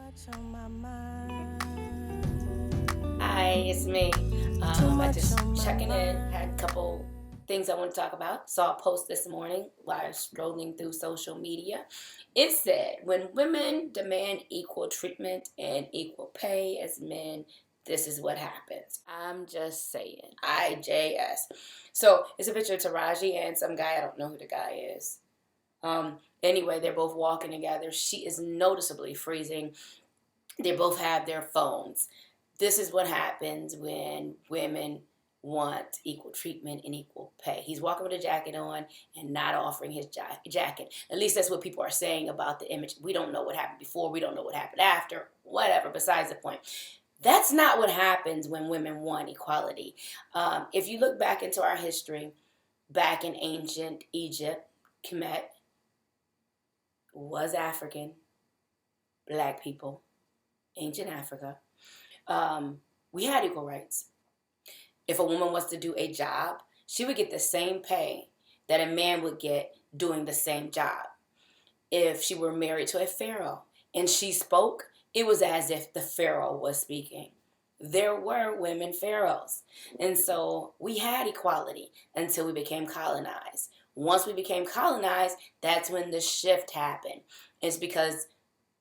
much on my mind. Hi, it's me. I just checking in. Had a couple things I want to talk about. Saw a post this morning while I was scrolling through social media. It said, when women demand equal treatment and equal pay as men, this is what happens. I'm just saying. IJS. So it's a picture of Taraji and some guy. I don't know who the guy is. Anyway, they're both walking together. She is noticeably freezing. They both have their phones. This is what happens when women want equal treatment and equal pay. He's walking with a jacket on and not offering his jacket. At least that's what people are saying about the image. We don't know what happened before. We don't know what happened after. Whatever, besides the point. That's not what happens when women want equality. If you look back into our history, back in ancient Egypt, Kemet was African, black people, ancient Africa. We had equal rights. If a woman was to do a job, she would get the same pay that a man would get doing the same job. If she were married to a pharaoh and she spoke, it was as if the pharaoh was speaking. There were women pharaohs. And so we had equality until we became colonized. Once we became colonized, that's when the shift happened. It's because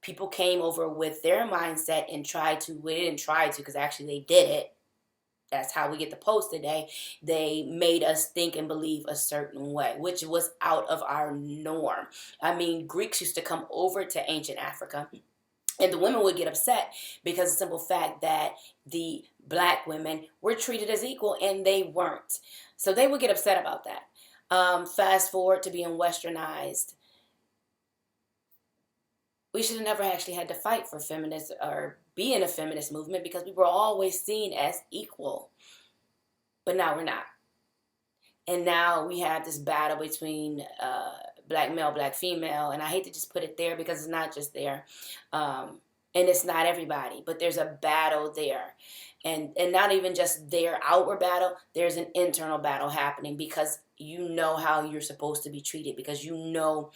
people came over with their mindset and we didn't try to, because actually they did it. That's how we get the post today. They made us think and believe a certain way, which was out of our norm. I mean, Greeks used to come over to ancient Africa, and the women would get upset because of the simple fact that the black women were treated as equal and they weren't. So they would get upset about that. Fast forward to being westernized. We should have never actually had to fight for feminists or be in a feminist movement because we were always seen as equal. But now we're not. And now we have this battle between black male, black female. And I hate to just put it there because it's not just there. And it's not everybody. But there's a battle there. And not even just their outward battle. There's an internal battle happening because you know how you're supposed to be treated. Because you know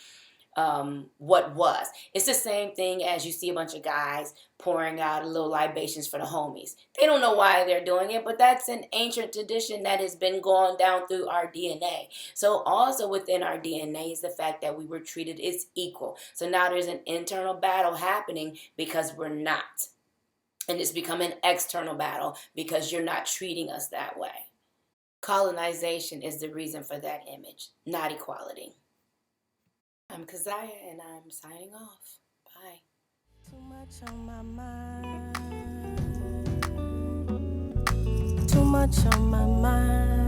what was. It's the same thing as you see a bunch of guys pouring out a little libations for the homies. They don't know why they're doing it, but that's an ancient tradition that has been going down through our DNA. So also within our DNA is the fact that we were treated as equal. So now there's an internal battle happening because we're not. And it's become an external battle because you're not treating us that way. Colonization is the reason for that image, not equality. I'm Kezia, and I'm signing off. Bye. Too much on my mind. Too much on my mind.